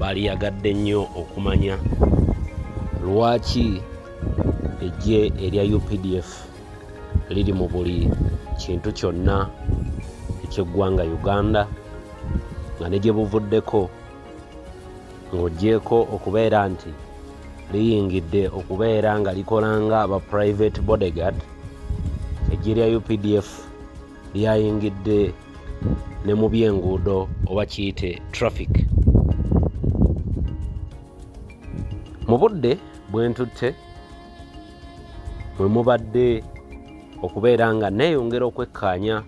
bali yagadde nnyo okumanya lwaki eggye erya UPDF liri mu buli kintu kyonna eky'eggwanga Uganda nga ne gye buvuddeko ng'oggyeko okubeera nti liyingidde okubeera nga likolanga aba private bodyguard. Eggye lya UPDF lyayingidde ne mu by'enguudo oba kiyite traffic. Mu budde bwe ntutte mwe mubadde okubeera nga neeyongera okwekkaanya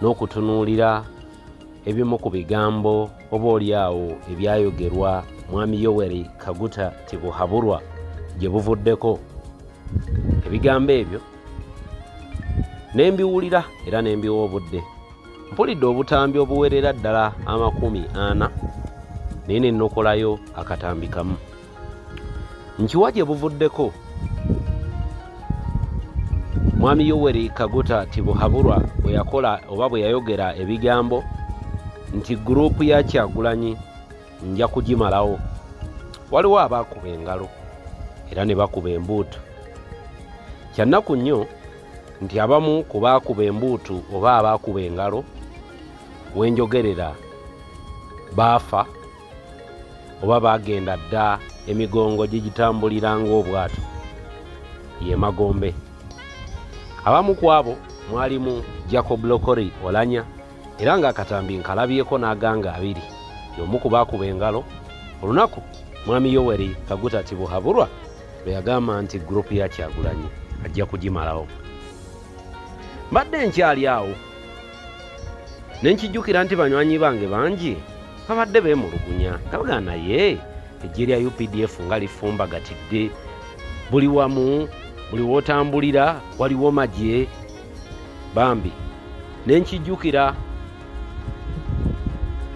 n'okutunuulira ebimu ku bigambo oba oliawo ebyayogerwa Mwami Yoweri Kaguta Tibuhaburwa gye buvuddeko. Ebigambo ebyo nembiwulira era nembiwa obudde. Mpulidde obutambi obuwerera ddala 40 naye ne nnokolayo akatambi kamu. Nkiwa gye buvuddeko Mwami Yoweri Kaguta Tibuhaburwa bwe yakola oba bwe yayogera ebigambo nti gurupu ya Kyagulanyi nja kugimalawo. Waliwo abaakuba engalo era ne bakuba embuutu. Kyannaku nnyo nti abamu ku baakuba embuutu oba abaakuba engalo wenjogerera baafa oba baagenda dda emigongo gigitambulira ng'obwato ye Magombe. Abamu ku abo mwalimu Jacob Lokori Olanya era nga Akatambi nkalabyeko n'aganga 2 y'omu ku baakuba engalo olunaku Mwami Yoweri Kaguta Tibuhaburwa lwe yagamba nti gurupu ya Kyagulanyi ajja kugimalawo. Mbadde nkyali awo ne nkijjukira nti banywanyi bange bangi babadde beemulugunya nga bagamba naye eggye lya UPDF nga lifumbagatidde buli wamu, buli wootambulira waliwo magye bambi. Ne nkijjukira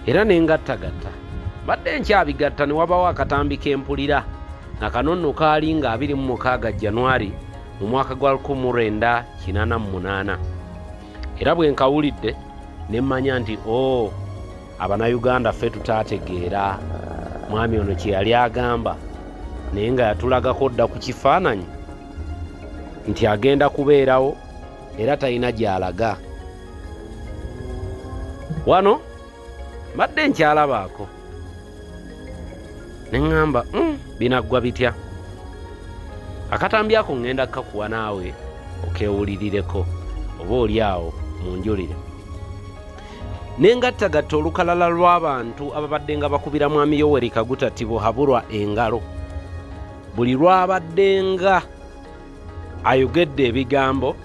era nengattagatta badde nkyabigatta ne wabawo akatambi kempulira nga kano nno kaali nga 26 Januari mu mwaka gwa 1988 era bwe nkawulidde ne mmanya nti Abanayuganda ffe tutaategeera mwami ono kye yali agamba naye nga yatulagako dda ku kifaananyi nti agenda kubeerawo era talina gy'alaga. Wano mbadde nkyalabaako ne ŋŋamba binaggwa bitya. Akatambi ako ŋŋenda kakuwa naawe okeewulirireko oba oliawo munjulire. Ne ngattagatta olukalala lw'abantu ababadde nga bakubira Mwami Yoweri Kaguta Tibuhaburwa engalo. Buli lwabadde nga ayogedde ebigambo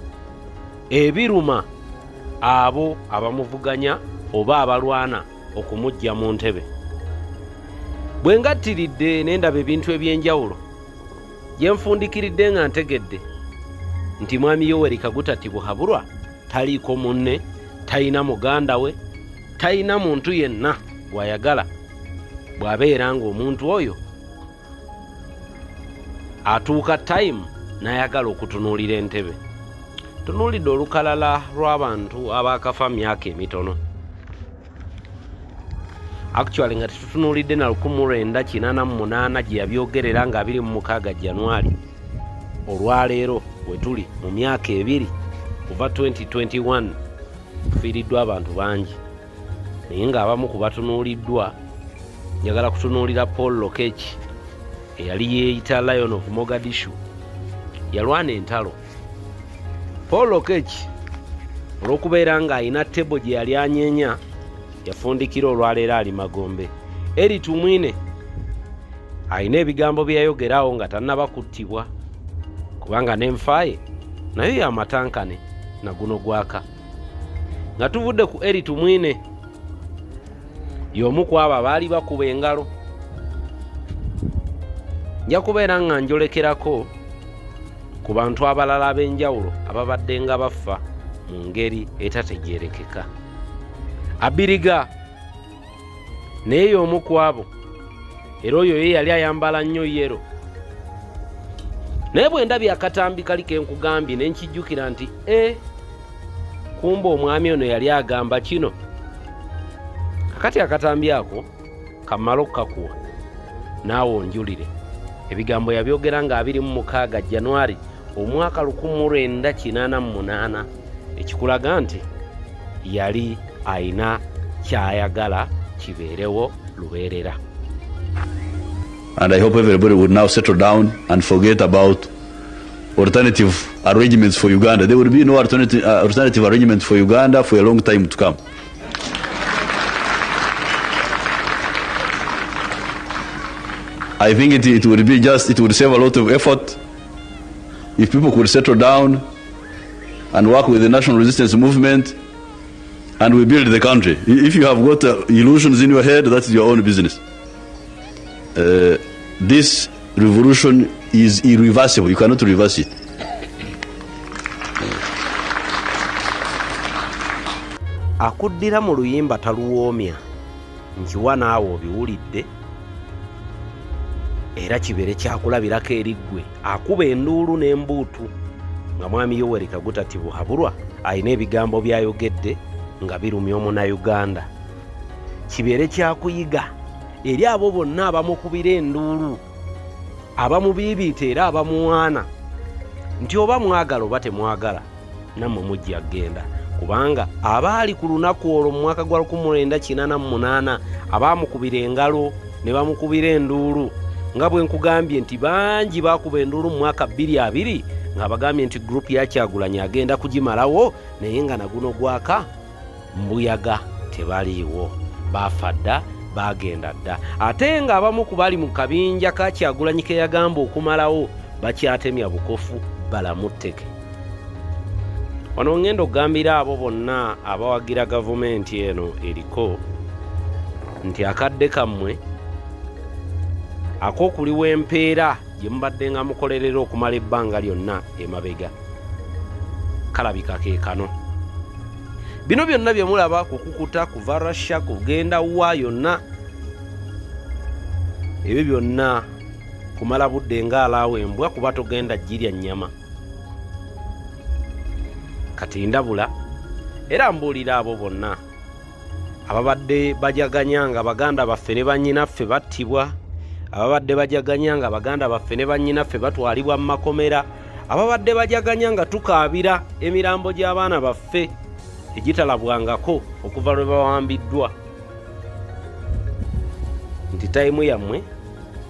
ebiruma abo abamuvuganya oba abalwana okumujja mu ntebe. Bwe ngattiridde ne ndaba ebintu eby'enjawulo gye nfundikiridde nga ntegedde nti Mwami Yoweri Kaguta Tibuhaburwa taliiko munne, talina muganda we, talina muntu yenna gw'ayagala bw'abeera ng'omuntu oyo atuuka time n'ayagala okutunuulira entebe. Tunuulidde olukalala lw'abantu abaakafa myaka emitono. Actually nga tutunuulidde na 1988 gye yabyogerera nga 26 Januari olwaleero we tuli mu myaka 2 kuva 2021 kufiiriddwa abantu bangi naye ng'abamu ku batunuuliddwa njagala kutunuulira Paul Lokech eyali yeeyita Lion of Mogadishu. Yalwana entalo. Paul Lokech olw'okubeera ng'ayina tebo gye yali anyeenya yafundikira olwaleero ali Magombe. Eri tumwine ayina ebigambo bye yayogerawo nga tannaba kuttibwa kubanga n'enfaaye nayo y'amatankane na guno gwaka. Nga tuvudde ku eri tumwine y'omu ku abo abaali bakuba engalo. Nja kubeera nga njolekerako ku bantu abalala ab'enjawulo ababadde nga bafa mu ngeri etategeerekeka. Abiriga naye y'omu ku abo era oyo ye yali ayambala nnyo yero. Naye bwe ndabye akatambi kali ke nkugambye ne nkijjukira nti kumba omwami ono yali agamba kino. Kakati akatambi ako kamalo kakuwa naawe onjulire ebigambo yabyogera nga 26 Januari omwaka 1988 ekikulaga nti yali aina kyayagala kibeerewo lubeerera. And I hope everybody would now settle down and forget about alternative arrangements for Uganda. There will be no alternative arrangements for Uganda for a long time to come. I think it would save a lot of effort if people could settle down and work with the national resistance movement and we build the country. If you have got illusions in your head, that's your own business. This revolution is irreversible. You cannot reverse it. Akuddira mu luyimba taluwoomya nkiwa naawe obiwulidde era kibere kyakulabirako eriggwe akuba enduulu n'embuutu nga mwami Yoweri Kaguta Tibuhaburwa alina ebigambo byayogedde nga birumya Omunnayuganda. Kibere kyakuyiga eri abo bonna abamukubira enduulu abamubiibiita era abamuwaana nti oba mwagala oba temwagala nammwe mujja genda, kubanga abaali ku lunaku olwo mu mwaka gwa 1988 abaamukubira engalo ne bamukubira enduulu nga bwe nkugambye nti bangi baakuba enduulu mu mwaka 2020 nga bagambye nti group ya Kyagulanyi agenda kugimalawo, naye nga naguno gwaka mbuyaga tebaliiwo, baafa dda bagenda dda. Ate nga abamu ku bali mu kabinja ka Kyagulanyi ke yagamba okumalawo bakyatemya bukofu balamutteke. Wano ngendo okugambira abo bonna abawagira gavumenti eno eriko nti akadde kammwe ak'okuliwa empeera gye mubadde nga mukolerera okumala ebbanga lyonna emabega kalabika ke kano. Bino byonna bye mulaba kukukuta kuva Russia kugenda wa yonna ebyo byonna kumala budde ng'alaawo embwa kuba togenda jirya nnyama. Kati ndabula era mbuulira abo bonna ababadde bajaganya nga baganda baffe ne bannyinaffe battibwa, ababadde bajaganya nga baganda baffe ne bannyinaffe batwalibwa mu makomera, ababadde bajaganya nga tukaabira emirambo gy'abaana baffe egitalabwangako okuva lwe bawambiddwa, nti tayimu yammwe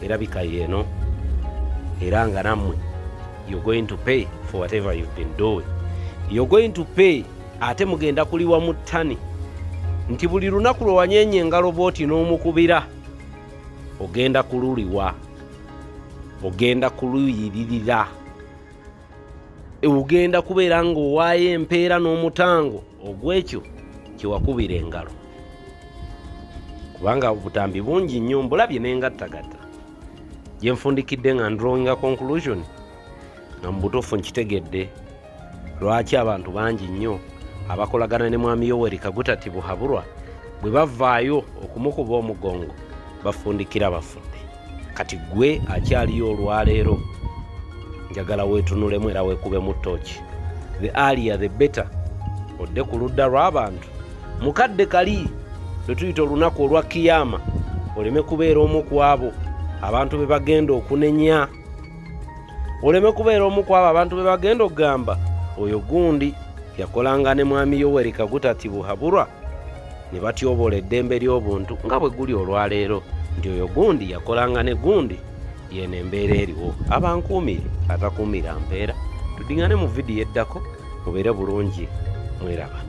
erabika yeeno era nga nammwe you're going to pay for whatever you've been doing. You're going to pay. Ate mugenda kuliwa mu ttani nti buli lunaku lwe wanyenye engalo booti n'omukubira ogenda kululiwa, ogenda kuluyiririra, ogenda kubeera ng'owaayo empeera n'omutango ogw'ekyo kyewakubira engalo, kubanga obutambi bungi nnyo. Mbulabye n'engattagatta gye nfundikidde nga ndrawing a conclusion nga mu butuufu nkitegedde lwaki abantu bangi nnyo abakolagana ne mwami Yoweri Kaguta Tibuhaburwa bwe bavaayo okumukuba omugongo bafundikira bafudde. Kati gwe akyaliyo olwaleero njagala weetunulemu era weekube mu ttooki. The earlier the better. Odde ku ludda lw'abantu mukadde kali lwe tuyita olunaku olwa kiyama oleme kubeera omu ku abo abantu be bagenda okunenya, oleme kubeera omu ku abo abantu be bagenda okugamba oyo gundi yakolanga ne mwami Yoweri Kaguta Tibuhaburwa ne batyobola eddembe ly'obuntu nga bwe guli olwaleero nti oyo gundi yakolanga ne gundi yene embeera eriwo. Abankuumire atakuumira mpeera. Tudingane mu vidiyo eddako mubeere bulungi, mweraba.